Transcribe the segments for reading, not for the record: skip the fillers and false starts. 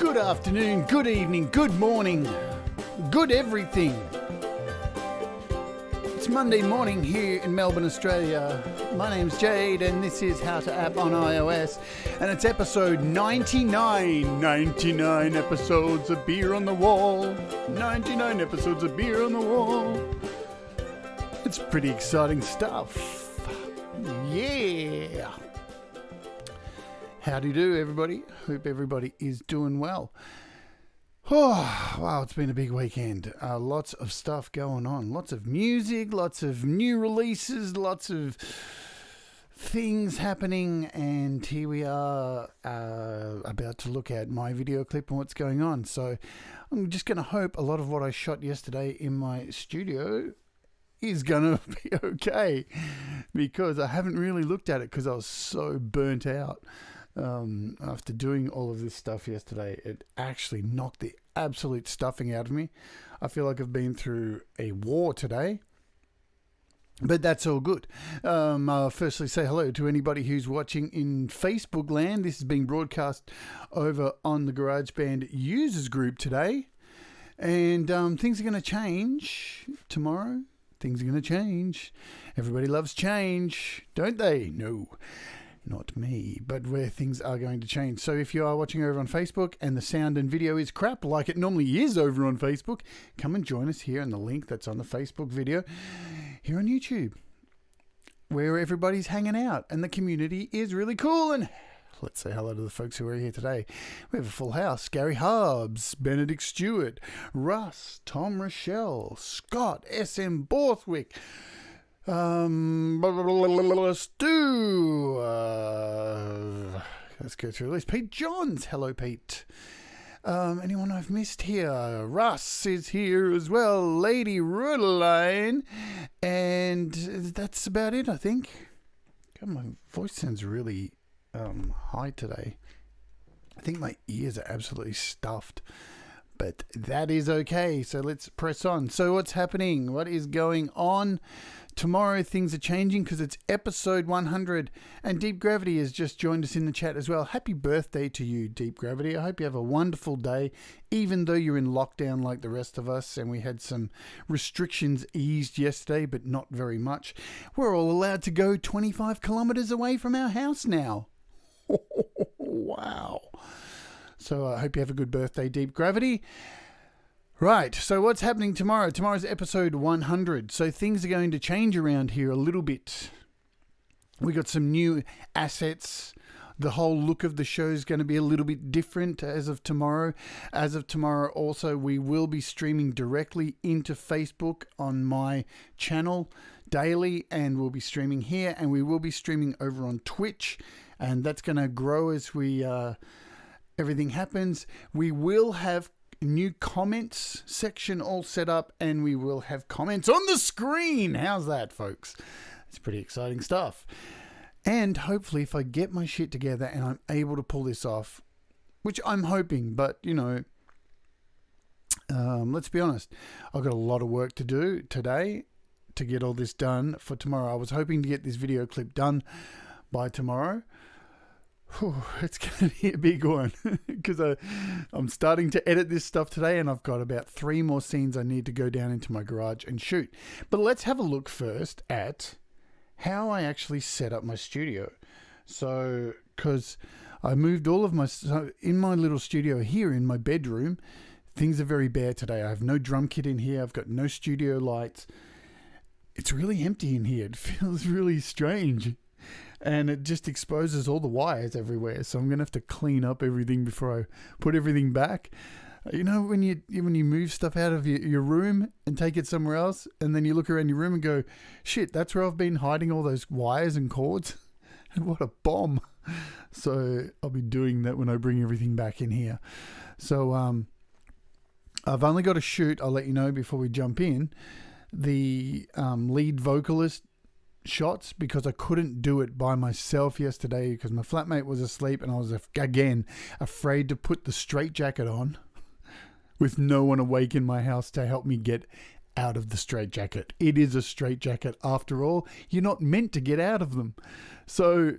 Good afternoon, good evening, good morning, good everything. It's Monday morning here in Melbourne, Australia. My name's Jade and this is How to App on iOS, and it's episode 99. 99 episodes of beer on the wall. 99 episodes of beer on the wall. It's pretty exciting stuff. Yeah. How do you do, everybody? Hope everybody is doing well. Oh, wow, it's been a big weekend. Lots of stuff going on. Lots of music, lots of new releases, lots of things happening. And here we are about to look at my video clip and what's going on. So I'm just going to hope a lot of what I shot yesterday in my studio is going to be okay, because I haven't really looked at it because I was so burnt out. After doing all of this stuff yesterday, it actually knocked the absolute stuffing out of me. I feel like I've been through a war today, but that's all good. I'll firstly say hello to anybody who's watching in Facebook land. This is being broadcast over on the GarageBand users group today, and things are going to change tomorrow. Things are going to change. Everybody loves change, don't they? No. Not me, but where things are going to change. So if you are watching over on Facebook and the sound and video is crap like it normally is over on Facebook, come and join us here in the link that's on the Facebook video here on YouTube, where everybody's hanging out and the community is really cool. And let's say hello to the folks who are here today. We have a full house. Gary Harbs, Benedict Stewart, Russ, Tom Rochelle, Scott, SM Borthwick, Stu, let's go through the list. Pete Johns, hello Pete. Anyone I've missed here? Russ is here as well. Lady Rudeline, and that's about it, I think. God, my voice sounds really high today. I think my ears are absolutely stuffed, but that is okay. So let's press on. So what's happening? What is going on? Tomorrow things are changing because it's episode 100, and Deep Gravity has just joined us in the chat as well. Happy birthday to you, Deep Gravity. I hope you have a wonderful day, even though you're in lockdown like the rest of us, and we had some restrictions eased yesterday, but not very much. We're all allowed to go 25 kilometers away from our house now. Wow. So I hope you have a good birthday, Deep Gravity. Right, so what's happening tomorrow? Tomorrow's episode 100, so things are going to change around here a little bit. We got some new assets. The whole look of the show is going to be a little bit different as of tomorrow. As of tomorrow also, we will be streaming directly into Facebook on my channel daily, and we'll be streaming here, and we will be streaming over on Twitch, and that's going to grow as we everything happens. We will have new comments section all set up, and we will have comments on the screen. How's that, folks? It's pretty exciting stuff. And hopefully if I get my shit together and I'm able to pull this off, which I'm hoping, but you know, let's be honest, I've got a lot of work to do today to get all this done for tomorrow. I was hoping to get this video clip done by tomorrow. Whew, it's going to be a big one because I'm starting to edit this stuff today, and I've got about 3 more scenes I need to go down into my garage and shoot. But let's have a look first at how I actually set up my studio. So, because I moved all of my... So in my little studio here in my bedroom, things are very bare today. I have no drum kit in here. I've got no studio lights. It's really empty in here. It feels really strange. And it just exposes all the wires everywhere. So I'm going to have to clean up everything before I put everything back. You know, when you move stuff out of your room and take it somewhere else, and then you look around your room and go, shit, that's where I've been hiding all those wires and cords. And what a bomb. So I'll be doing that when I bring everything back in here. So I've only got to shoot, I'll let you know before we jump in, the lead vocalist shots, because I couldn't do it by myself yesterday because my flatmate was asleep, and I was again afraid to put the straitjacket on with no one awake in my house to help me get out of the straitjacket. It is a straitjacket after all. You're not meant to get out of them. So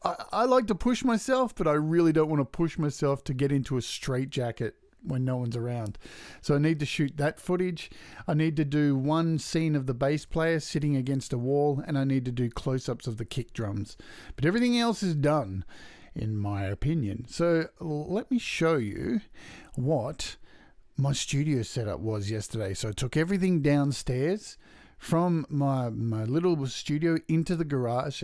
I like to push myself, but I really don't want to push myself to get into a straitjacket when no one's around. So I need to shoot that footage. I need to do one scene of the bass player sitting against a wall, and I need to do close-ups of the kick drums. But everything else is done, in my opinion. So let me show you what my studio setup was yesterday. So I took everything downstairs from my little studio into the garage.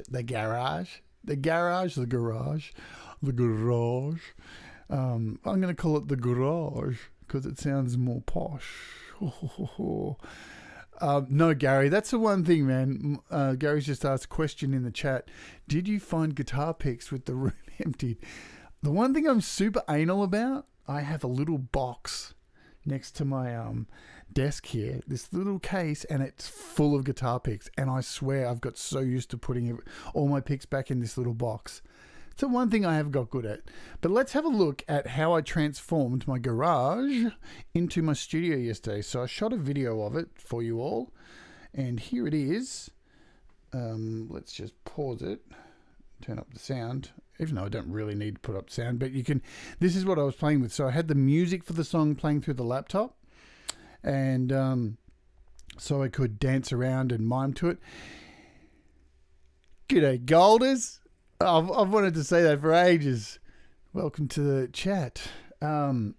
I'm going to call it the garage because it sounds more posh. No, Gary, that's the one thing, man. Gary's just asked a question in the chat. Did you find guitar picks with the room emptied? The one thing I'm super anal about, I have a little box next to my desk here, this little case, and it's full of guitar picks. And I swear I've got so used to putting all my picks back in this little box. It's the one thing I have got good at. But let's have a look at how I transformed my garage into my studio yesterday. So I shot a video of it for you all. And here it is. Let's just pause it. Turn up the sound. Even though I don't really need to put up sound. But you can... This is what I was playing with. So I had the music for the song playing through the laptop. And so I could dance around and mime to it. G'day, Golders. I've wanted to say that for ages. Welcome to the chat. All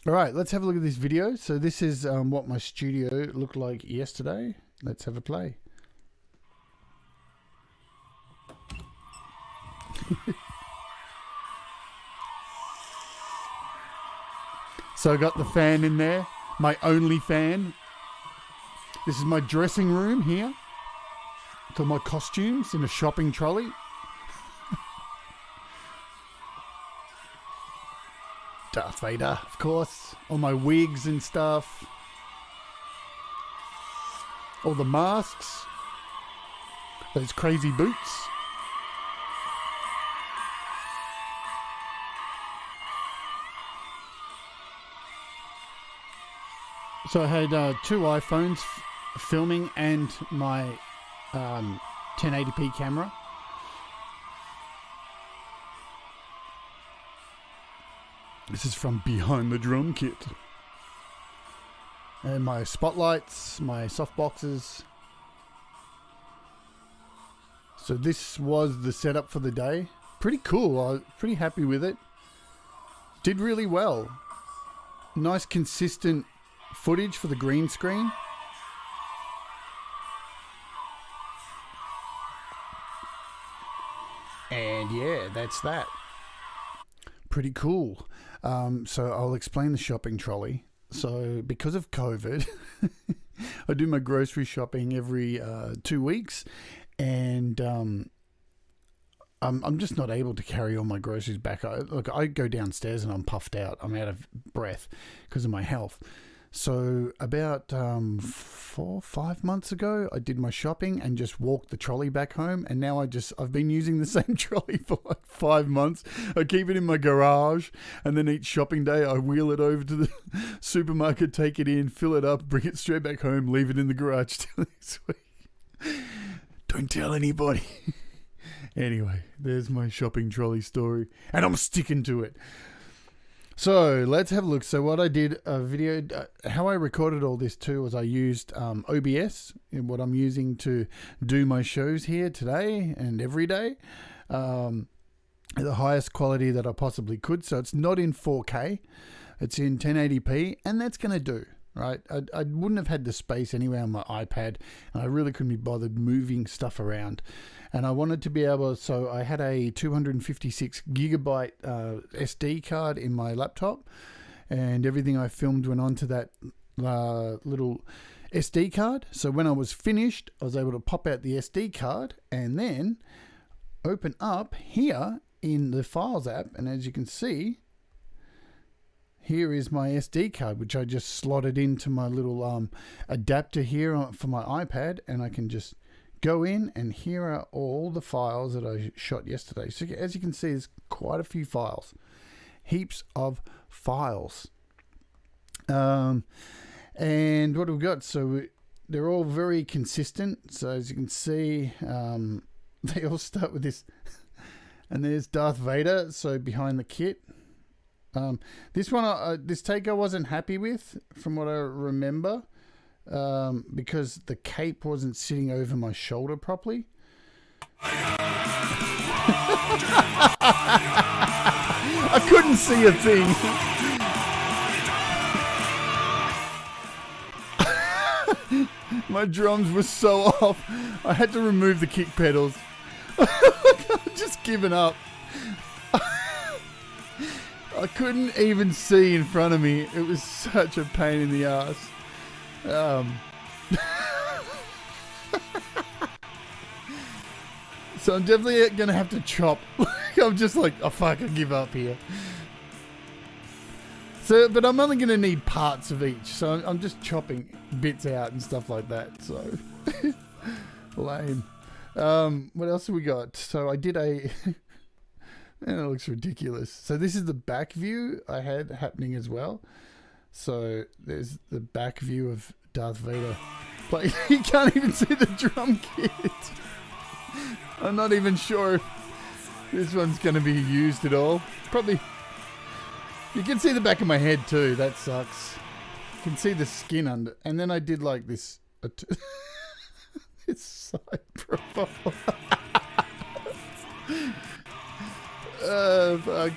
right, let's have a look at this video. So this is what my studio looked like yesterday. Let's have a play. So I got the fan in there, my only fan. This is my dressing room here. To my costumes in a shopping trolley. Darth Vader, of course. All my wigs and stuff. All the masks. Those crazy boots. So I had two iPhones filming and my 1080p camera. This is from behind the drum kit. And my spotlights, my softboxes. So this was the setup for the day. Pretty cool. I was pretty happy with it. Did really well. Nice consistent footage for the green screen. And yeah, that's that. Pretty cool. So I'll explain the shopping trolley. So because of COVID, I do my grocery shopping every 2 weeks, and I'm just not able to carry all my groceries back. I go downstairs and I'm puffed out. I'm out of breath because of my health. So about 4 or 5 months ago, I did my shopping and just walked the trolley back home. And now I've been using the same trolley for like 5 months. I keep it in my garage, and then each shopping day, I wheel it over to the supermarket, take it in, fill it up, bring it straight back home, leave it in the garage till next week. Don't tell anybody. Anyway, there's my shopping trolley story, and I'm sticking to it. So let's have a look. So what I did, a video, how I recorded all this too was I used OBS, in what I'm using to do my shows here today and every day, at the highest quality that I possibly could. So it's not in 4K, it's in 1080p, and that's going to do, right? I wouldn't have had the space anyway on my iPad, and I really couldn't be bothered moving stuff around. And I wanted to be able, so I had a 256 gigabyte SD card in my laptop, and everything I filmed went onto that little SD card. So when I was finished, I was able to pop out the SD card and then open up here in the Files app. And as you can see, here is my SD card, which I just slotted into my little adapter here for my iPad, and I can just go in, and here are all the files that I shot yesterday. So as you can see, there's quite a few files, heaps of files. And what have we got? So they're all very consistent. So as you can see, they all start with this And there's Darth Vader, so behind the kit. This one, this take I wasn't happy with, from what I remember, because the cape wasn't sitting over my shoulder properly. I couldn't see a thing. My drums were so off. I had to remove the kick pedals. I've just given up. I couldn't even see in front of me. It was such a pain in the ass. So I'm definitely going to have to chop. I'm just like, oh fuck, I give up here. So, but I'm only going to need parts of each. So I'm just chopping bits out and stuff like that. So, lame. What else have we got? So I did a... And it looks ridiculous. So this is the back view I had happening as well. So there's the back view of Darth Vader. Like, you can't even see the drum kit. I'm not even sure if this one's going to be used at all. Probably. You can see the back of my head too. That sucks. You can see the skin under. And then I did like this. This side profile. Fuck.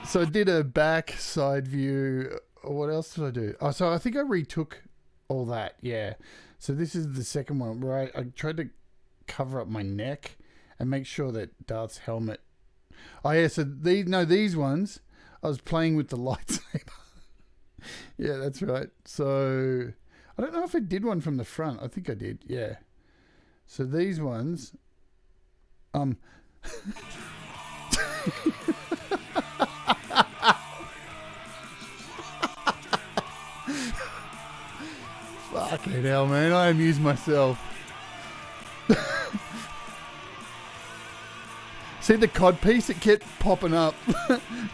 So I did a back side view. What else did I do? Oh, so I think I retook all that. Yeah. So this is the second one where I tried to cover up my neck and make sure that Darth's helmet. Oh yeah. So these ones I was playing with the lightsaber. Yeah, that's right. So I don't know if I did one from the front. I think I did. Yeah. So these ones. Fucking hell, man. I amuse myself. See the cod piece? It kept popping up.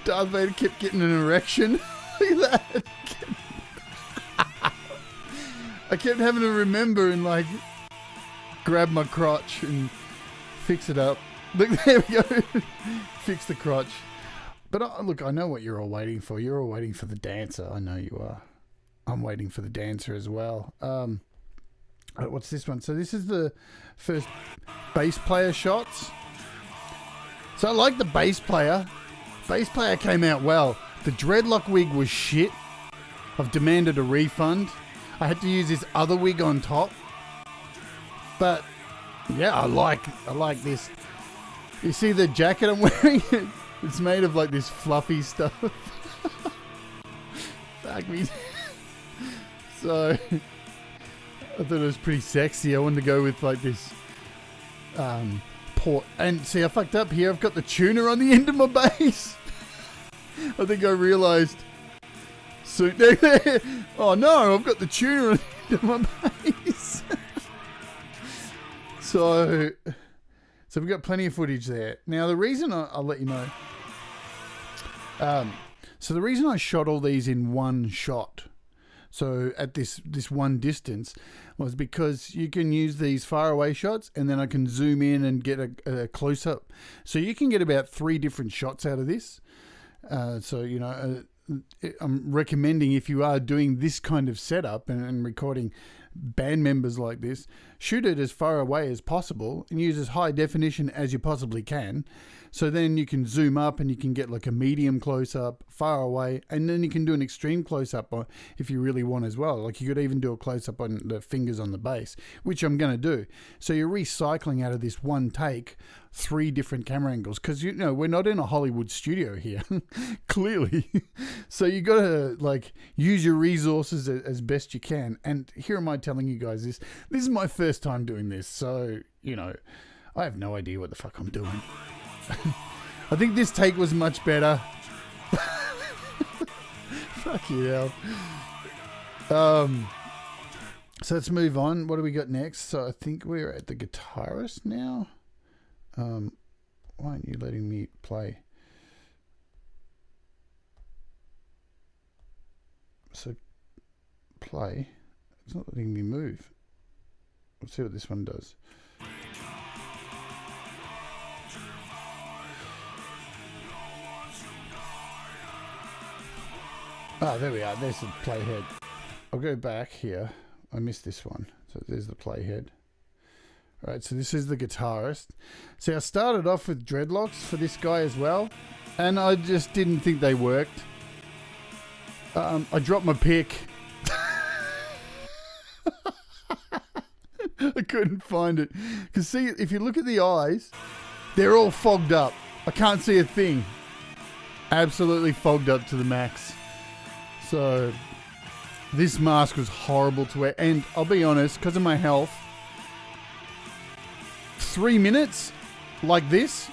Darth Vader kept getting an erection. Look at that. I kept having to remember and like grab my crotch and fix it up. Look, there we go. Fix the crotch. But look, I know what you're all waiting for. You're all waiting for the dancer. I know you are. I'm waiting for the dancer as well. What's this one? So this is the first bass player shots. So I like the bass player. Bass player came out well. The dreadlock wig was shit. I've demanded a refund. I had to use this other wig on top. But yeah, I like this. You see the jacket I'm wearing? It's made of like this fluffy stuff. Fuck me. So I thought it was pretty sexy. I wanted to go with like this port. And see, I fucked up here. I've got the tuner on the end of my bass. I think I realised. So, oh no, I've got the tuner on the end of my bass. So we've got plenty of footage there. Now, the reason I'll let you know. So the reason I shot all these in one shot, so at this one distance, was because you can use these far away shots and then I can zoom in and get a close up. So you can get about 3 different shots out of this. So, you know, I'm recommending if you are doing this kind of setup and recording band members like this, shoot it as far away as possible and use as high definition as you possibly can. So then you can zoom up and you can get like a medium close up, far away, and then you can do an extreme close up if you really want as well. Like you could even do a close up on the fingers on the bass, which I'm going to do. So you're recycling out of this one take 3 different camera angles because, you know, we're not in a Hollywood studio here, clearly. So you got to like use your resources as best you can. And here am I telling you guys this. This is my first time doing this. So, you know, I have no idea what the fuck I'm doing. I think this take was much better. Fuck you hell. So let's move on. What do we got next? So I think we're at the guitarist now. Why aren't you letting me play? So play. It's not letting me move. Let's see what this one does. Oh, there we are. There's the playhead. I'll go back here. I missed this one. So there's the playhead. All right, so this is the guitarist. See, I started off with dreadlocks for this guy as well, and I just didn't think they worked. I dropped my pick. I couldn't find it. Because see, if you look at the eyes, they're all fogged up. I can't see a thing. Absolutely fogged up to the max. So this mask was horrible to wear. And I'll be honest, because of my health, 3 minutes like this,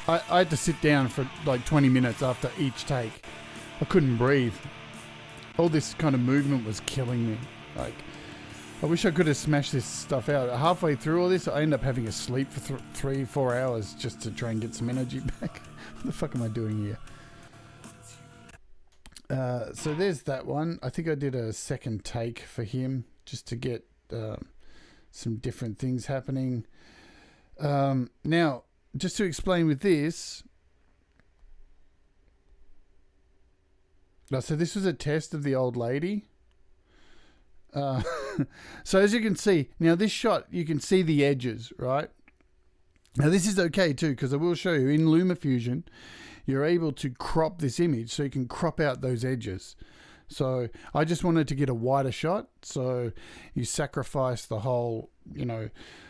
I had to sit down for like 20 minutes after each take. I couldn't breathe. All this kind of movement was killing me. Like, I wish I could have smashed this stuff out. Halfway through all this, I end up having a sleep for 3-4 hours just to try and get some energy back. What the fuck am I doing here? So there's that one. I think I did a second take for him just to get some different things happening. Now, just to explain with this. So this was a test of the old lady. So as you can see, now this shot, you can see the edges, right? Now this is okay too, because I will show you in LumaFusion, you're able to crop this image so you can crop out those edges. So I just wanted to get a wider shot. So you sacrifice the whole, you know,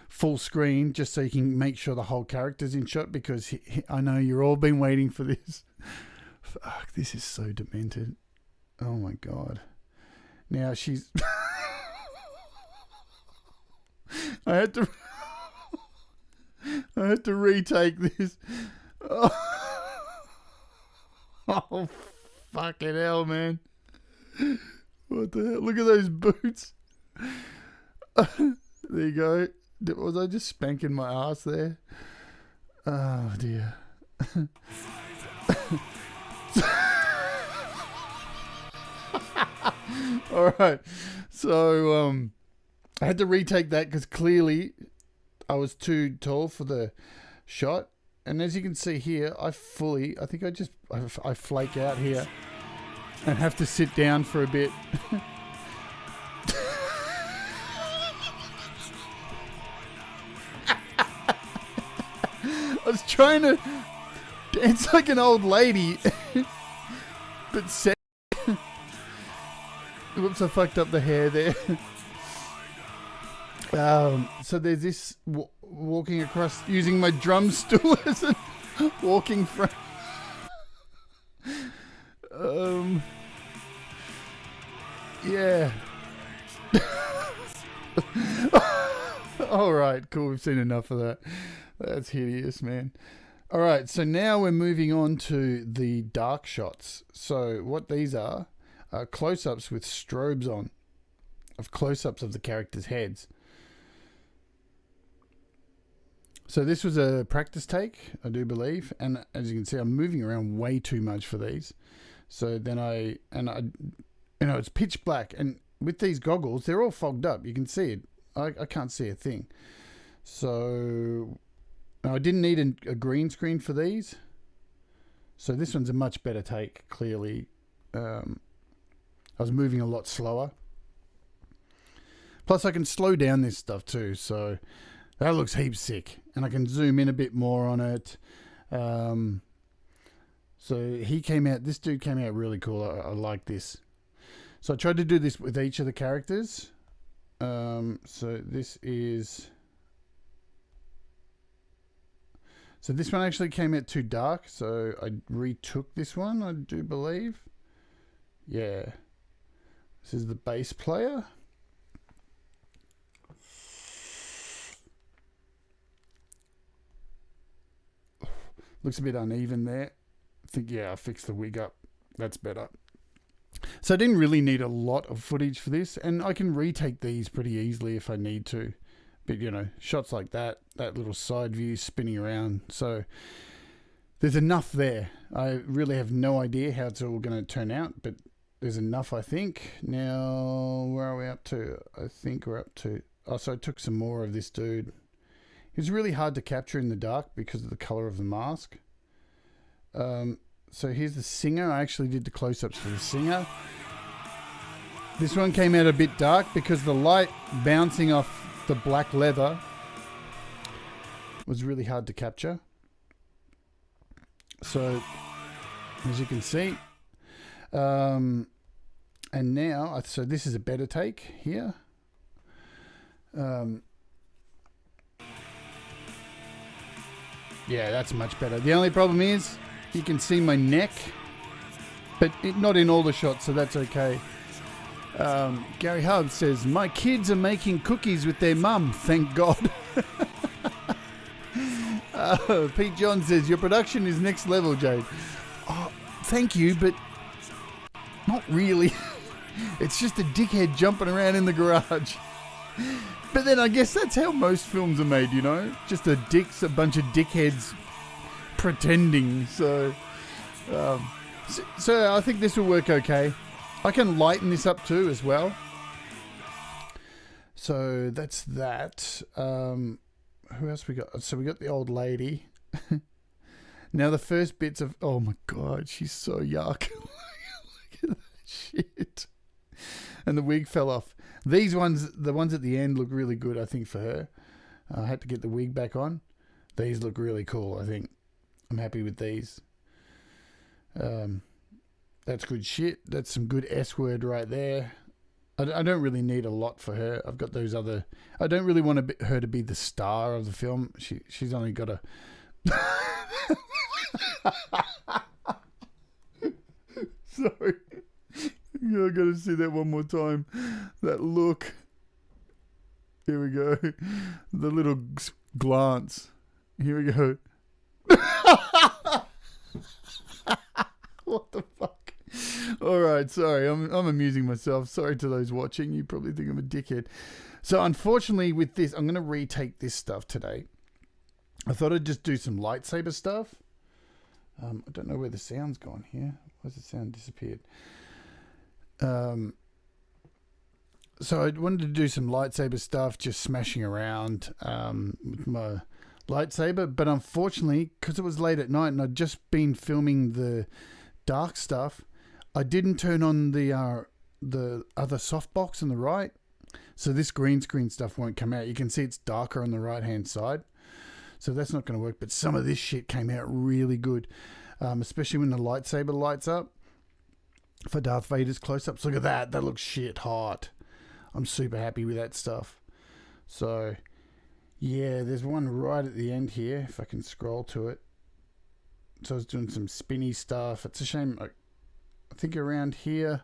full screen just so you can make sure the whole character's in shot, because I know you're all been waiting for this. Fuck, this is so demented. Oh my God. Now she's... I had to retake this. Oh, fucking hell, man. What the hell? Look at those boots. There you go. Was I just spanking my ass there? Oh, dear. All right. So, I had to retake that because clearly I was too tall for the shot. And as you can see here, I think I flake out here and have to sit down for a bit. I was trying to dance like an old lady, but whoops, I fucked up the hair there. So there's this walking across using my drum stool as a walking frame. Yeah. All right, cool. We've seen enough of that. That's hideous, man. All right, so now we're moving on to the dark shots. So what these are close-ups with strobes on, of close-ups of the characters' heads. So this was a practice take, I do believe, and as you can see, I'm moving around way too much for these. So then I it's pitch black, and with these goggles, they're all fogged up. You can see it. I can't see a thing. So I didn't need a green screen for these. So this one's a much better take, clearly. I was moving a lot slower. Plus, I can slow down this stuff too, so that looks heaps sick. And I can zoom in a bit more on it. So this dude came out really cool. I like this. So I tried to do this with each of the characters. So this one actually came out too dark, so I retook this one, I do believe. Yeah. This is the bass player. Looks a bit uneven there. I think, yeah, I fixed the wig up. That's better. So I didn't really need a lot of footage for this, and I can retake these pretty easily if I need to. But, you know, shots like that little side view spinning around. So there's enough there. I really have no idea how it's all going to turn out, but there's enough, I think. Now, where are we up to? I think we're up to... Oh, so I took some more of this dude. It was really hard to capture in the dark because of the color of the mask. So here's the singer. I actually did the close-ups for the singer. This one came out a bit dark because the light bouncing off the black leather was really hard to capture. So, as you can see, and now, so this is a better take here. Yeah, that's much better. The only problem is you can see my neck, but not in all the shots, so that's okay. Gary Hub says, my kids are making cookies with their mum, thank God. Pete John says, your production is next level, Jade. Oh, thank you, but not really. It's just a dickhead jumping around in the garage. But then I guess that's how most films are made, you know? Just a bunch of dickheads pretending. So I think this will work okay. I can lighten this up too as well. So that's that. Who else we got? So we got the old lady. Now the first bits of... Oh my God, she's so yuck. Look at that shit. And the wig fell off. These ones, the ones at the end look really good, I think, for her. I had to get the wig back on. These look really cool, I think. I'm happy with these. That's good shit. That's some good S-word right there. I don't really need a lot for her. I've got those other... I don't really want her to be the star of the film. She's only got a... Sorry. I gotta see that one more time. That look. Here we go. The little glance. Here we go. What the fuck? Alright, sorry. I'm amusing myself. Sorry to those watching. You probably think I'm a dickhead. So unfortunately with this, I'm going to retake this stuff today. I thought I'd just do some lightsaber stuff. I don't know where the sound's gone here. Why's the sound disappeared? So I wanted to do some lightsaber stuff, just smashing around with my lightsaber. But unfortunately, because it was late at night and I'd just been filming the dark stuff, I didn't turn on the other softbox on the right. So this green screen stuff won't come out. You can see it's darker on the right-hand side. So that's not going to work. But some of this shit came out really good, especially when the lightsaber lights up. For Darth Vader's close-ups. Look at that. That looks shit hot. I'm super happy with that stuff. So, yeah, there's one right at the end here, if I can scroll to it. So I was doing some spinny stuff. It's a shame. I think around here,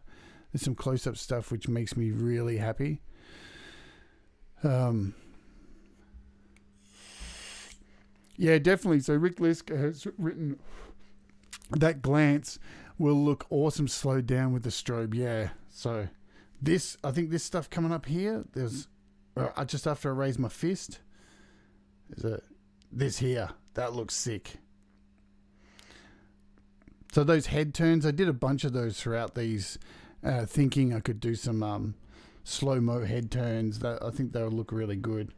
there's some close-up stuff which makes me really happy. Yeah, definitely. So Rick Lisk has written that glance will look awesome slowed down with the strobe. Yeah. So this, I think this stuff coming up here, there's just after I raise my fist, this here, that looks sick. So those head turns, I did a bunch of those throughout these, thinking I could do some slow-mo head turns. That I think they'll look really good.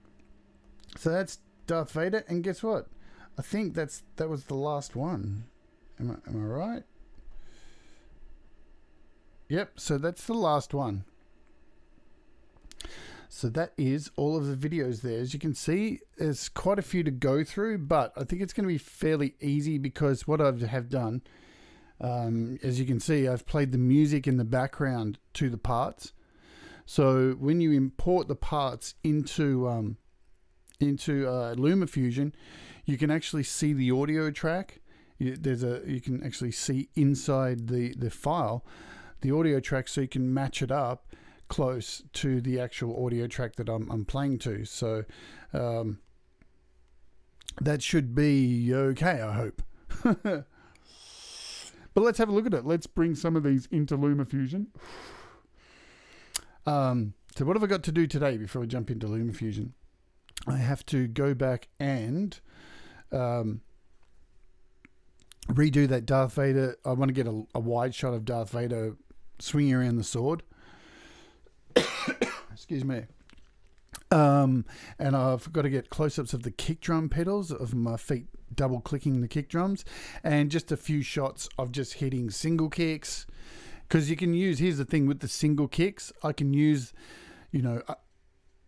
So that's Darth Vader, and guess what? I think that was the last one. Am I right? Yep, so that's the last one. So that is all of the videos there. As you can see, there's quite a few to go through, but I think it's going to be fairly easy because what I have done, as you can see, I've played the music in the background to the parts. So when you import the parts into LumaFusion, you can actually see the audio track. You can actually see inside the file the audio track, so you can match it up close to the actual audio track that I'm playing to. So that should be okay, I hope. But let's have a look at it. Let's bring some of these into LumaFusion. So what have I got to do today before I jump into LumaFusion? I have to go back and redo that Darth Vader. I want to get a wide shot of Darth Vader swinging around the sword. Excuse me. And I've got to get close-ups of the kick drum pedals, of my feet double clicking the kick drums, and just a few shots of just hitting single kicks. Because you can use, here's the thing with the single kicks, I can use, you know,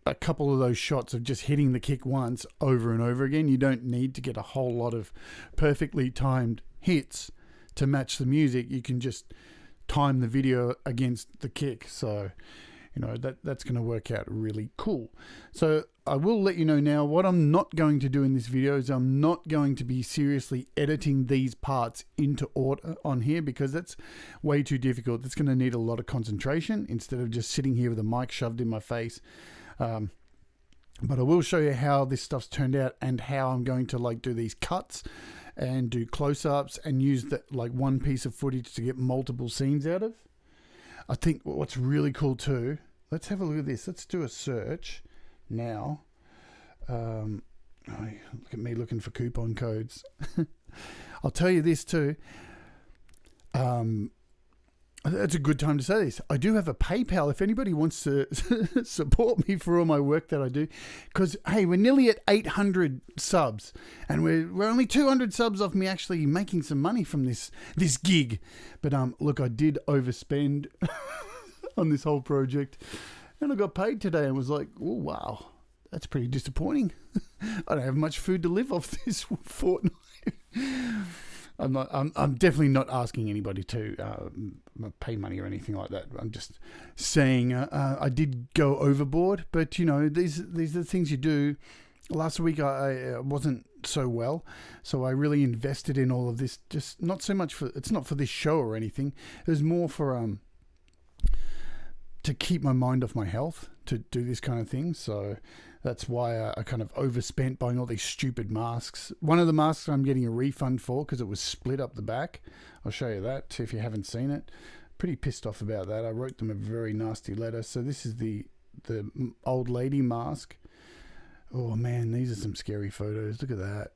a couple of those shots of just hitting the kick once over and over again. You don't need to get a whole lot of perfectly timed hits to match the music. You can just time the video against the kick. So, you know, that's going to work out really cool. So I will let you know now what I'm not going to do in this video is I'm not going to be seriously editing these parts into order on here, because that's way too difficult. It's going to need a lot of concentration instead of just sitting here with a mic shoved in my face. But I will show you how this stuff's turned out and how I'm going to like do these cuts and do close-ups and use that like one piece of footage to get multiple scenes out of. I think what's really cool too, let's have a look at this. Let's do a search now. Look at me looking for coupon codes. I'll tell you this too. It's a good time to say this. I do have a PayPal if anybody wants to support me for all my work that I do. Because, hey, we're nearly at 800 subs. And we're only 200 subs off me actually making some money from this gig. But look, I did overspend on this whole project. And I got paid today and was like, oh, wow, that's pretty disappointing. I don't have much food to live off this fortnight. I'm definitely not asking anybody to pay money or anything like that. I'm just saying I did go overboard, but you know, these are the things you do. Last week I wasn't so well, so I really invested in all of this. Just not so much for, it's not for this show or anything. It was more for to keep my mind off my health, to do this kind of thing. So that's why I kind of overspent buying all these stupid masks. One of the masks I'm getting a refund for because it was split up the back. I'll show you that if you haven't seen it. Pretty pissed off about that. I wrote them a very nasty letter. So this is the old lady mask. Oh man, these are some scary photos. Look at that.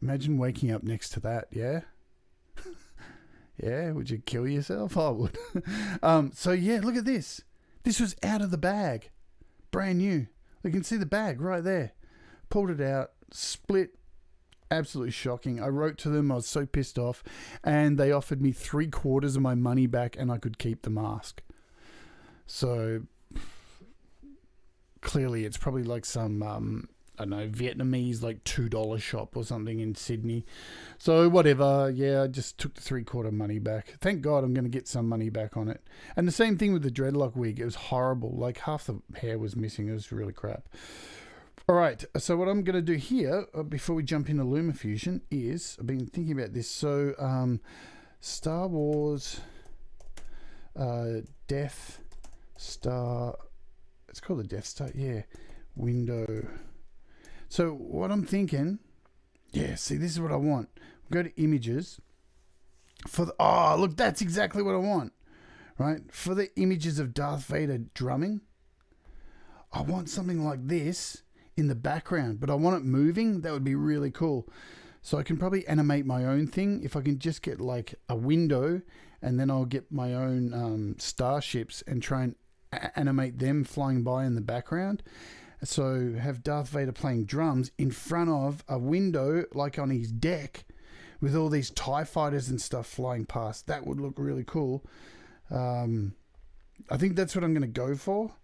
Imagine waking up next to that, yeah? Yeah, would you kill yourself? I would. So yeah, look at this. This was out of the bag. Brand new. You can see the bag right there. Pulled it out, split. Absolutely shocking. I wrote to them. I was so pissed off. And they offered me 3/4 of my money back and I could keep the mask. So clearly it's probably like some, I don't know, Vietnamese like $2 shop or something in Sydney. So whatever. Yeah, I just took the 3/4 money back. Thank God I'm going to get some money back on it. And the same thing with the dreadlock wig. It was horrible. Like half the hair was missing. It was really crap. All right. So what I'm going to do here before we jump into LumaFusion is, I've been thinking about this. So Star Wars Death Star. It's called the Death Star. Yeah. Window. So what I'm thinking, yeah, see, this is what I want. Go to images. Oh, look, that's exactly what I want, right? For the images of Darth Vader drumming, I want something like this in the background, but I want it moving. That would be really cool. So I can probably animate my own thing. If I can just get like a window and then I'll get my own starships and try and animate them flying by in the background. So have Darth Vader playing drums in front of a window, like on his deck, with all these TIE fighters and stuff flying past. That would look really cool. I think that's what I'm going to go for.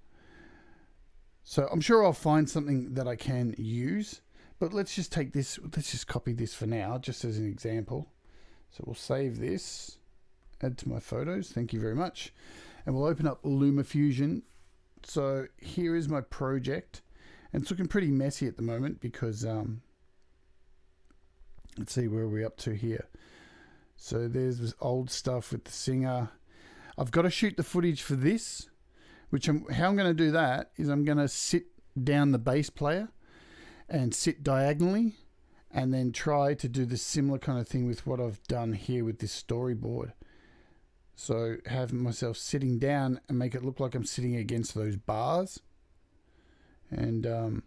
So I'm sure I'll find something that I can use. But let's just take this. Let's just copy this for now, just as an example. So we'll save this. Add to my photos. Thank you very much. And we'll open up LumaFusion. So here is my project. And it's looking pretty messy at the moment because, let's see where we're up to here. So there's this old stuff with the singer. I've got to shoot the footage for this, how I'm going to do that is I'm going to sit down the bass player and sit diagonally and then try to do the similar kind of thing with what I've done here with this storyboard. So have myself sitting down and make it look like I'm sitting against those bars. And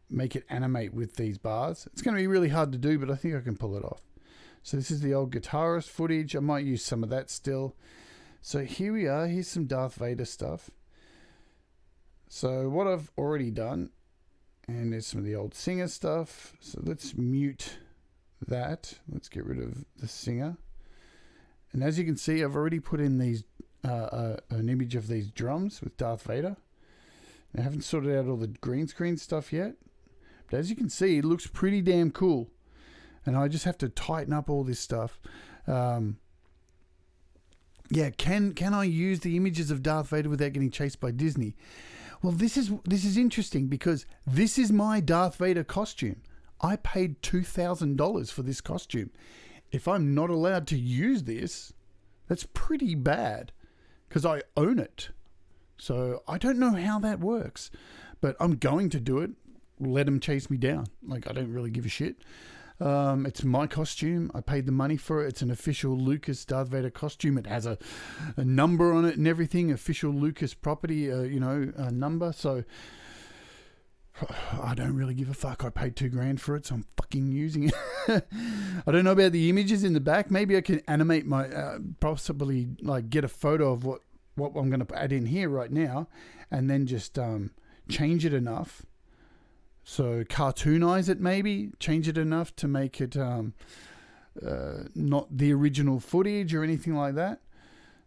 make it animate with these bars. It's going to be really hard to do, but I think I can pull it off. So this is the old guitarist footage. I might use some of that still. So here we are. Here's some Darth Vader stuff. So what I've already done, and there's some of the old singer stuff. So let's mute that. Let's get rid of the singer. And as you can see, I've already put in these an image of these drums with Darth Vader. I haven't sorted out all the green screen stuff yet, but as you can see, it looks pretty damn cool. And I just have to tighten up all this stuff. Yeah, can I use the images of Darth Vader without getting chased by Disney? Well, this is interesting because this is my Darth Vader costume. I paid $2,000 for this costume. If I'm not allowed to use this, that's pretty bad because I own it. So I don't know how that works, but I'm going to do it. Let them chase me down. Like, I don't really give a shit. It's my costume. I paid the money for it. It's an official Lucas Darth Vader costume. It has a number on it and everything. Official Lucas property, a number. So I don't really give a fuck. I paid $2,000 for it, so I'm fucking using it. I don't know about the images in the back. Maybe I can animate my, possibly like get a photo of what I'm going to add in here right now, and then just change it enough. So cartoonize it, maybe change it enough to make it not the original footage or anything like that.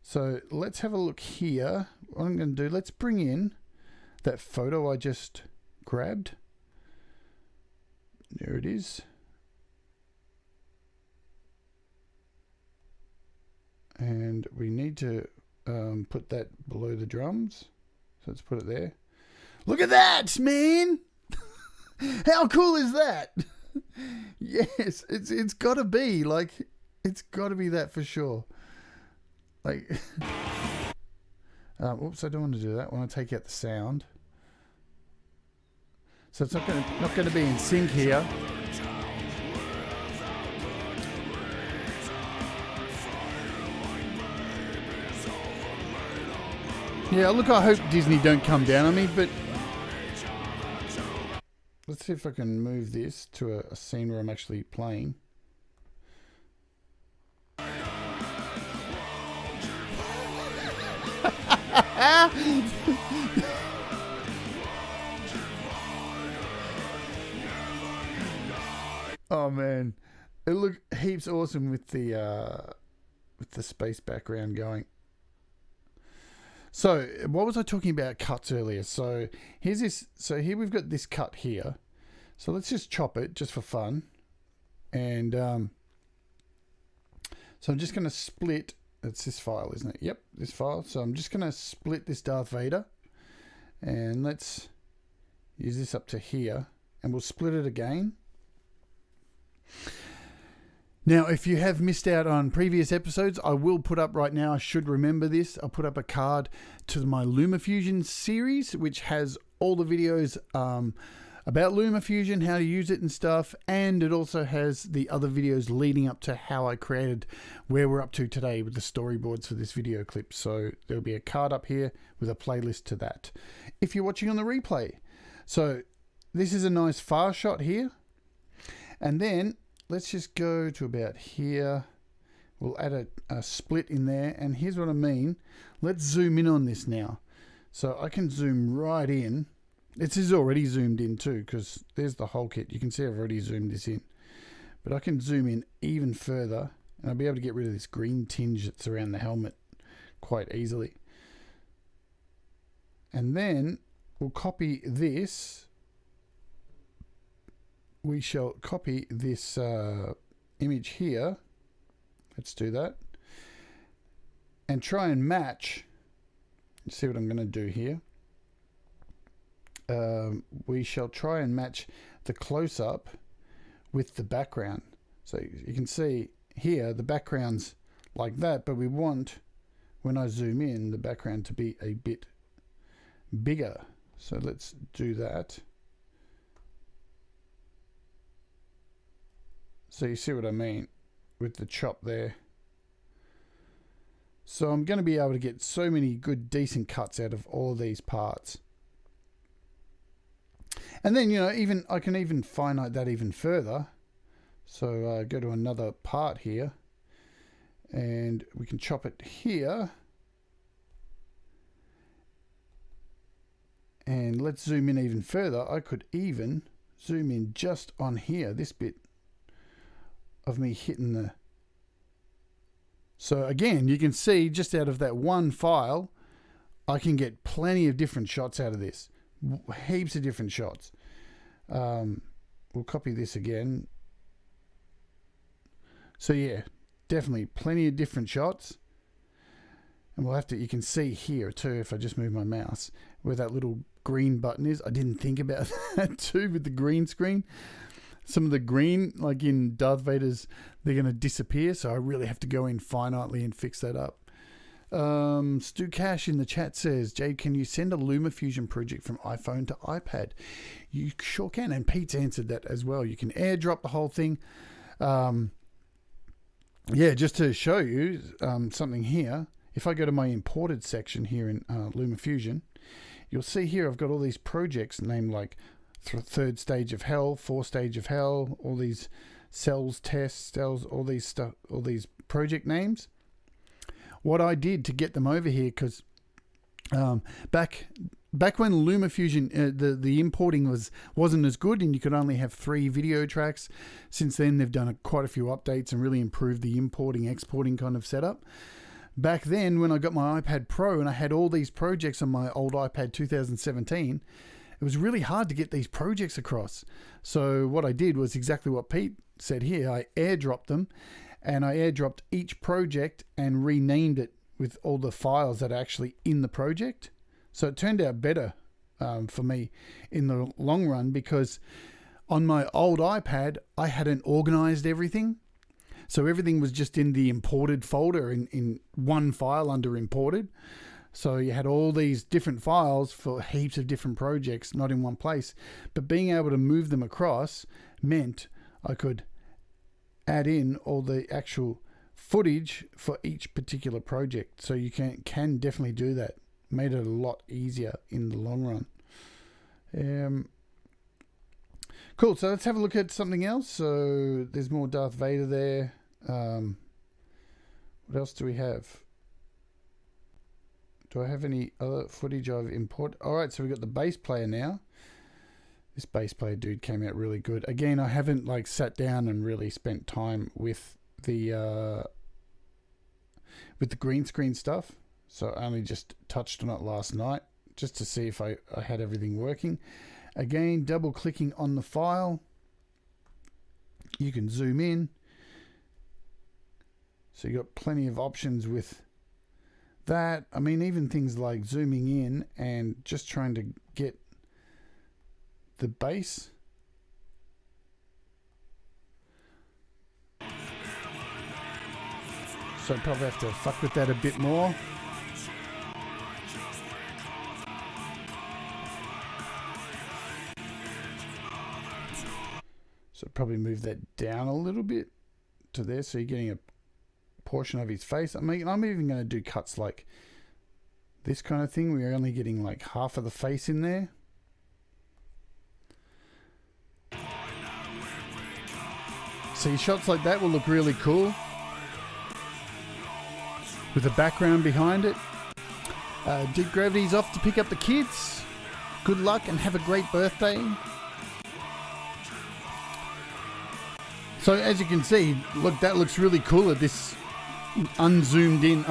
So let's have a look here. What I'm going to do, let's bring in that photo I just grabbed. There it is. And we need to put that below the drums. So let's put it there. Look at that, man! How cool is that? Yes, it's got to be like, it's got to be that for sure. Like, oops, I don't want to do that. I want to take out the sound. So it's not going to be in sync here. Yeah, look, I hope Disney don't come down on me, but let's see if I can move this to a scene where I'm actually playing. Oh man, it looked heaps awesome with the space background going. So what was I talking about cuts earlier? So here's this. So here we've got this cut here. So let's just chop it just for fun. And so I'm just going to split. It's this file, isn't it? Yep, this file. So I'm just going to split this Darth Vader. And let's use this up to here. And we'll split it again. Now, if you have missed out on previous episodes, I will put up right now, I should remember this, I'll put up a card to my LumaFusion series, which has all the videos about LumaFusion, how to use it and stuff, and it also has the other videos leading up to how I created where we're up to today with the storyboards for this video clip. So there'll be a card up here with a playlist to that, if you're watching on the replay. So this is a nice far shot here, and then let's just go to about here. We'll add a split in there. And here's what I mean. Let's zoom in on this now. So I can zoom right in. This is already zoomed in too, because there's the whole kit. You can see I've already zoomed this in. But I can zoom in even further. And I'll be able to get rid of this green tinge that's around the helmet quite easily. And then we'll copy this. We shall copy this image here. Let's do that. And try and match. Let's see what I'm going to do here. We shall try and match the close-up with the background. So you can see here the background's like that, but we want, when I zoom in, the background to be a bit bigger. So let's do that. So you see what I mean with the chop there. So I'm going to be able to get so many good, decent cuts out of all these parts. And then, even I can even finite that even further. So go to another part here. And we can chop it here. And let's zoom in even further. I could even zoom in just on here, this bit of me hitting the... So again, you can see just out of that one file, I can get plenty of different shots out of this. Heaps of different shots. We'll copy this again. So yeah, definitely plenty of different shots. And we'll have to, you can see here too, if I just move my mouse, where that little green button is. I didn't think about that too with the green screen. Some of the green, like in Darth Vader's, they're going to disappear. So I really have to go in finitely and fix that up. Stu Cash in the chat says, Jade, can you send a LumaFusion project from iPhone to iPad? You sure can. And Pete's answered that as well. You can airdrop the whole thing. Yeah, just to show you something here. If I go to my imported section here in LumaFusion, you'll see here I've got all these projects named like third stage of hell, fourth stage of hell, all these cells, tests, cells, all these stuff, all these project names. What I did to get them over here, because back when LumaFusion, the importing wasn't as good and you could only have 3 video tracks. Since then, they've done quite a few updates and really improved the importing, exporting kind of setup. Back then, when I got my iPad Pro and I had all these projects on my old iPad 2017, it was really hard to get these projects across. So what I did was exactly what Pete said here. I airdropped them, and I airdropped each project and renamed it with all the files that are actually in the project. So it turned out better for me in the long run, because on my old iPad, I hadn't organized everything. So everything was just in the imported folder in one file under imported. So you had all these different files for heaps of different projects, not in one place. But being able to move them across meant I could add in all the actual footage for each particular project. So you can definitely do that. Made it a lot easier in the long run. Cool, so let's have a look at something else. So there's more Darth Vader there. What else do we have? Do I have any other footage I've imported? Alright, so we've got the bass player now. This bass player dude came out really good. Again, I haven't like sat down and really spent time with the green screen stuff. So I only just touched on it last night just to see if I had everything working. Again, double clicking on the file, you can zoom in. So you got plenty of options with that. I mean, even things like zooming in and just trying to get the bass. So I probably have to fuck with that a bit more. So probably move that down a little bit to there, so you're getting a portion of his face. I mean, I'm even going to do cuts like this kind of thing. We're only getting like half of the face in there. See, shots like that will look really cool with a background behind it. Did Gravity's off to pick up the kids. Good luck and have a great birthday. So as you can see, look, that looks really cool at this unzoomed in,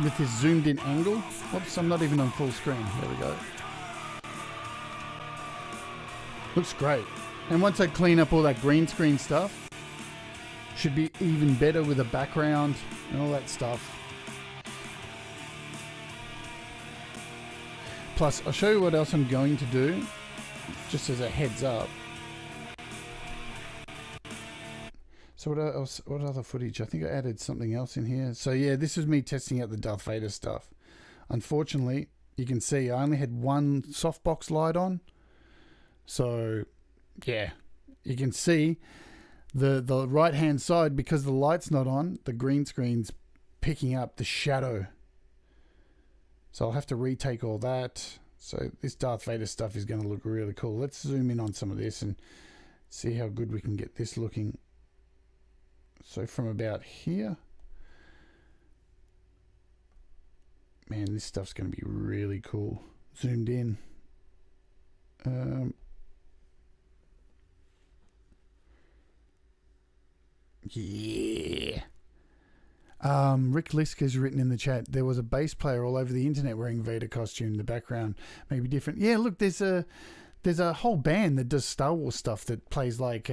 with this zoomed in angle. Whoops, I'm not even on full screen. There we go. Looks great. And once I clean up all that green screen stuff, should be even better with a background and all that stuff. Plus, I'll show you what else I'm going to do, just as a heads up. So what else? What other footage? I think I added something else in here. So yeah, this is me testing out the Darth Vader stuff. Unfortunately, you can see I only had one softbox light on. So yeah, you can see the right hand side, because the light's not on, the green screen's picking up the shadow. So I'll have to retake all that. So this Darth Vader stuff is going to look really cool. Let's zoom in on some of this and see how good we can get this looking. So from about here, man, this stuff's going to be really cool. Zoomed in. Yeah. Rick Liska's written in the chat, there was a bass player all over the internet wearing Vader costume. The background may be different. Yeah, look, there's a whole band that does Star Wars stuff that plays like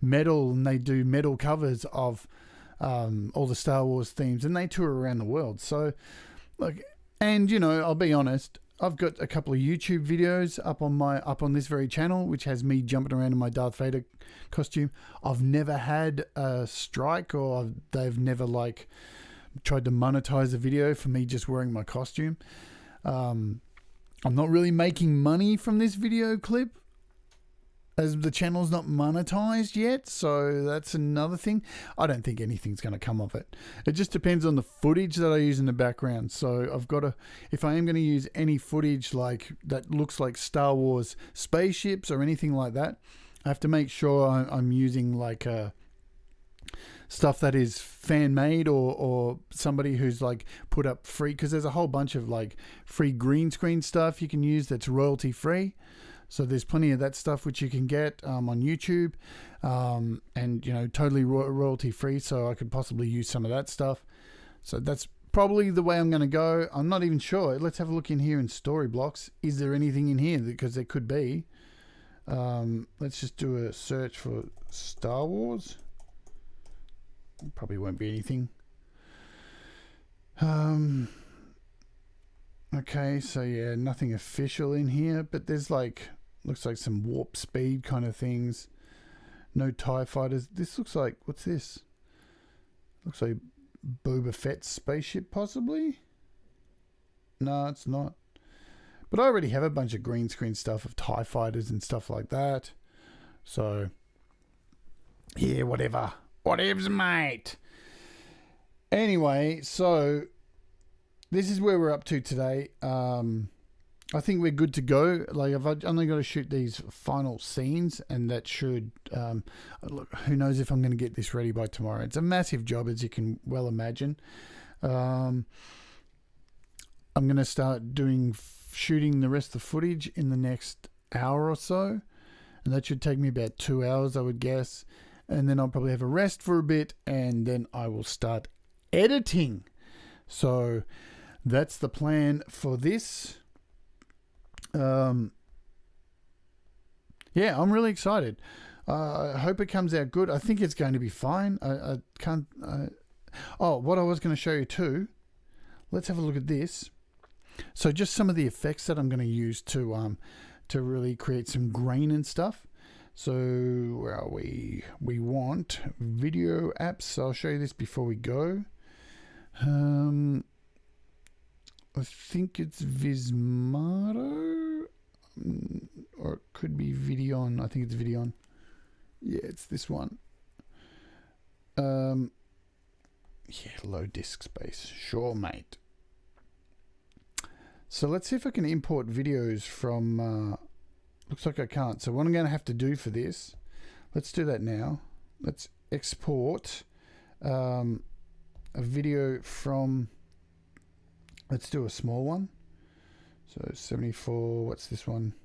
metal, and they do metal covers of all the Star Wars themes, and they tour around the world. So, look, and you know, I'll be honest, I've got a couple of YouTube videos up on this very channel, which has me jumping around in my Darth Vader costume. I've never had a strike, or they've never like tried to monetize a video for me just wearing my costume. I'm not really making money from this video clip, as the channel's not monetized yet, so that's another thing. I don't think anything's going to come of it. It just depends on the footage that I use in the background. So I've got to, if I am going to use any footage like that looks like Star Wars spaceships or anything like that, I have to make sure I'm using like stuff that is fan made, or somebody who's like put up free, because there's a whole bunch of like free green screen stuff you can use that's royalty free. So there's plenty of that stuff which you can get on YouTube, and you know, totally royalty free. So I could possibly use some of that stuff. So that's probably the way I'm going to go. I'm not even sure. Let's have a look in here in story blocks. Is there anything in here? Because there could be. Let's just do a search for Star Wars. Probably won't be anything. Okay, so yeah, nothing official in here, but there's like, looks like some warp speed kind of things. No TIE fighters. This looks like, what's this? Looks like Boba Fett's spaceship, possibly? No, it's not. But I already have a bunch of green screen stuff of TIE fighters and stuff like that. So, yeah, whatever. Whatevs, mate. Anyway, so this is where we're up to today. I think we're good to go. Like, I've only got to shoot these final scenes, and that should, look, who knows if I'm going to get this ready by tomorrow. It's a massive job, as you can well imagine. I'm going to start shooting the rest of the footage in the next hour or so, and that should take me about 2 hours, I would guess. And then I'll probably have a rest for a bit, and then I will start editing. So that's the plan for this. Yeah, I'm really excited. I hope it comes out good. I think it's going to be fine. I can't. Oh, what I was going to show you too. Let's have a look at this. So just some of the effects that I'm going to use to really create some grain and stuff. So where are we? We want video apps. So I'll show you this before we go. I think it's Vismato, or it could be Videon. I think it's Videon. Yeah, it's this one. Yeah, low disk space. Sure, mate. So let's see if I can import videos from... looks like I can't. So what I'm going to have to do for this, let's do that now. Let's export a video from... Let's do a small one. So 74, what's this one?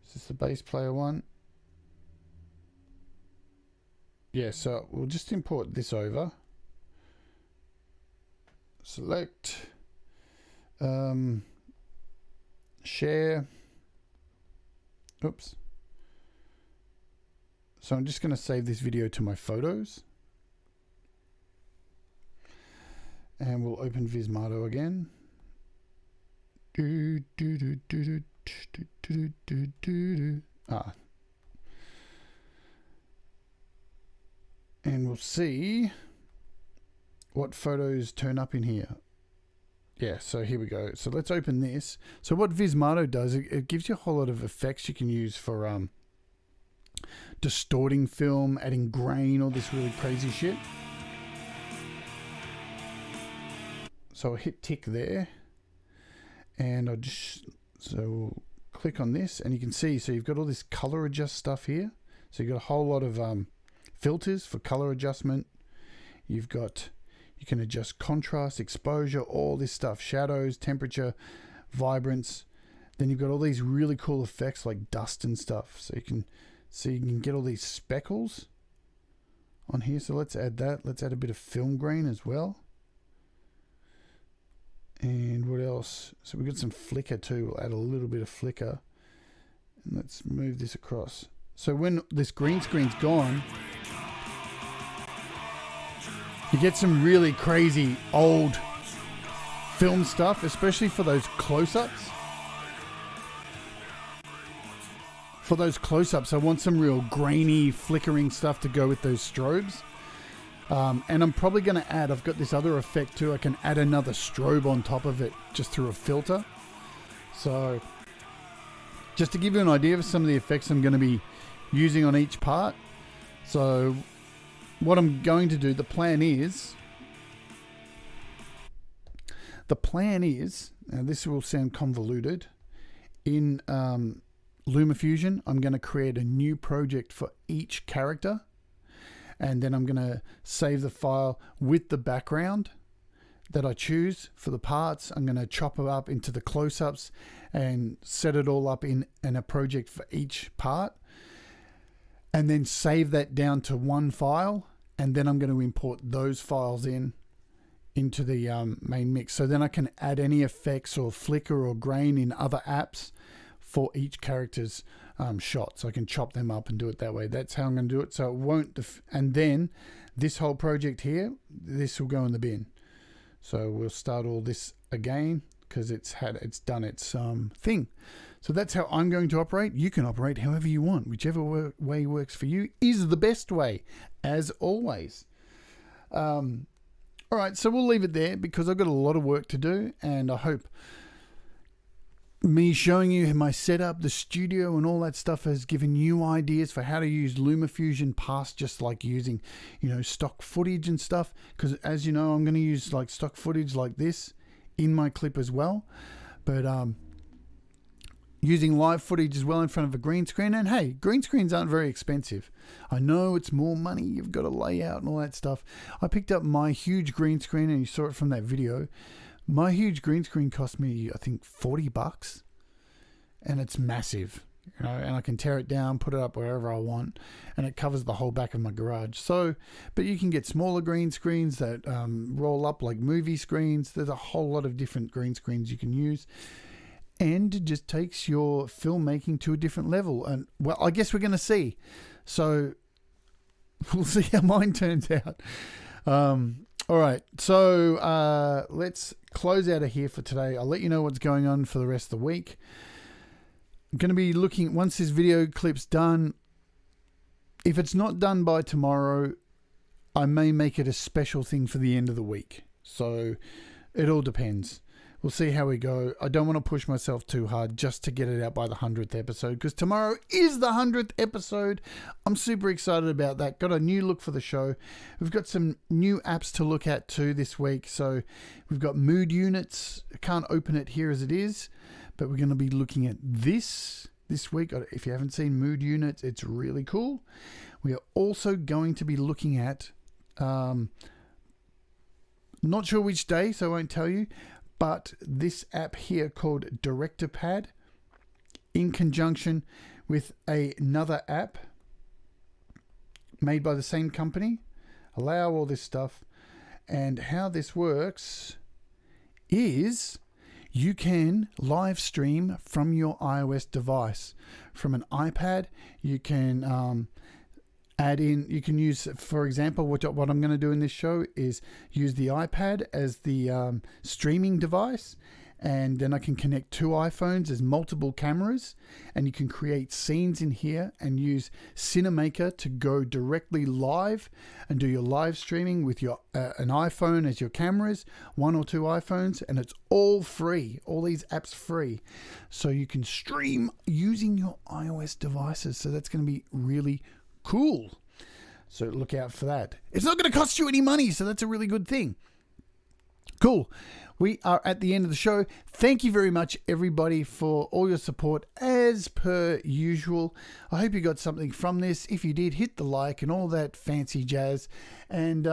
Is this the bass player one? Yeah, so we'll just import this over. Select, share. Oops. So I'm just going to save this video to my photos. And we'll open Vismato again. And we'll see what photos turn up in here. Yeah, so here we go. So let's open this. So what Vismato does, it gives you a whole lot of effects you can use for distorting film, adding grain, all this really crazy shit. So I'll hit tick there, and I'll just, so we'll click on this, and you can see, so you've got all this color adjust stuff here. So you've got a whole lot of filters for color adjustment. You can adjust contrast, exposure, all this stuff, shadows, temperature, vibrance. Then you've got all these really cool effects like dust and stuff. So you can get all these speckles on here. So let's add that. Let's add a bit of film grain as well. And what else? So we've got some flicker too. We'll add a little bit of flicker. And let's move this across. So when this green screen's gone, you get some really crazy old film stuff, especially for those close-ups. For those close-ups, I want some real grainy, flickering stuff to go with those strobes. And I'm probably going to add, I've got this other effect too, I can add another strobe on top of it just through a filter. So just to give you an idea of some of the effects I'm going to be using on each part. So what I'm going to do, the plan is, now this will sound convoluted, in LumaFusion, I'm going to create a new project for each character, and then I'm going to save the file with the background that I choose for the parts. I'm going to chop it up into the close-ups and set it all up in a project for each part, and then save that down to one file, and then I'm going to import those files into the main mix. So then I can add any effects or flicker or grain in other apps for each character's shot. So I can chop them up and do it that way. That's how I'm going to do it. So it won't, and then this whole project here, this will go in the bin. So we'll start all this again because it's done its thing. So that's how I'm going to operate. You can operate however you want. Whichever way works for you is the best way, as always. All right, so we'll leave it there because I've got a lot of work to do, and I hope me showing you my setup, the studio and all that stuff has given you ideas for how to use LumaFusion past just like using, stock footage and stuff. Because as you know, I'm going to use like stock footage like this in my clip as well. But using live footage as well in front of a green screen. And hey, green screens aren't very expensive. I know it's more money. You've got to lay out and all that stuff. I picked up my huge green screen, and you saw it from that video. My huge green screen cost me, I think, $40, and it's massive, and I can tear it down, put it up wherever I want, and it covers the whole back of my garage. So, but you can get smaller green screens that roll up like movie screens. There's a whole lot of different green screens you can use, and it just takes your filmmaking to a different level. And well, I guess we're going to see. So we'll see how mine turns out. All right, so let's close out of here for today. I'll let you know what's going on for the rest of the week. I'm going to be looking, once this video clip's done, if it's not done by tomorrow, I may make it a special thing for the end of the week. So it all depends. We'll see how we go. I don't want to push myself too hard just to get it out by the 100th episode, because tomorrow is the 100th episode. I'm super excited about that. Got a new look for the show. We've got some new apps to look at too this week. So we've got mood units. I can't open it here as it is, but we're going to be looking at this week. If you haven't seen mood units, it's really cool. We are also going to be looking at, not sure which day, so I won't tell you, but this app here called DiviDead, in conjunction with another app made by the same company, allow all this stuff. And how this works is you can live stream from your iOS device. From an iPad, you can add in, you can use, for example, what I'm going to do in this show is use the iPad as the streaming device, and then I can connect two iPhones as multiple cameras, and you can create scenes in here and use Cinemaker to go directly live and do your live streaming with your an iPhone as your cameras, one or two iPhones, and it's all free. All these apps free, so you can stream using your iOS devices. So that's going to be really cool. So look out for that. It's not going to cost you any money, so that's a really good thing. Cool. We are at the end of the show. Thank you very much, everybody, for all your support as per usual. I hope you got something from this. If you did, hit the like and all that fancy jazz. And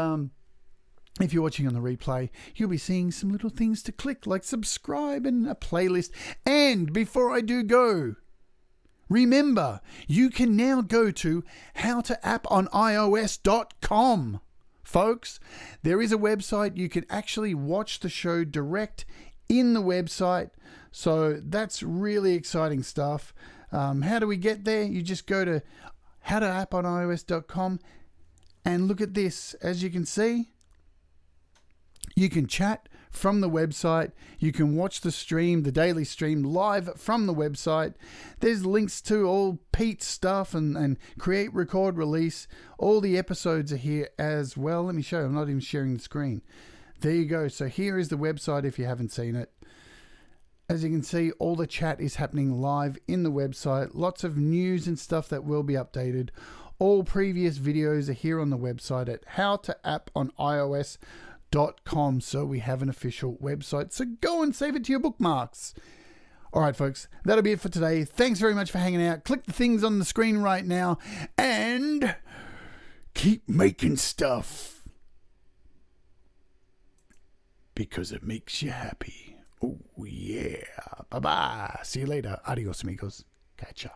If you're watching on the replay, you'll be seeing some little things to click, like subscribe and a playlist. And before I do go, remember, you can now go to howtoapponIOS.com. Folks, there is a website. You can actually watch the show direct in the website. So that's really exciting stuff. How do we get there? You just go to howtoapponIOS.com and look at this. As you can see, you can chat from the website. You can watch the stream, the daily stream, live from the website. There's links to all Pete's stuff and create, record, release. All the episodes are here as well. Let me show you. I'm not even sharing the screen. There you go. So here is the website if you haven't seen it. As you can see, all the chat is happening live in the website. Lots of news and stuff that will be updated. All previous videos are here on the website at howtoapponIOS.com. So we have an official website. So go and save it to your bookmarks. All right, folks, that'll be it for today. Thanks very much for hanging out. Click the things on the screen right now and keep making stuff because it makes you happy. Oh, yeah. Bye-bye. See you later. Adios, amigos. Catch ya.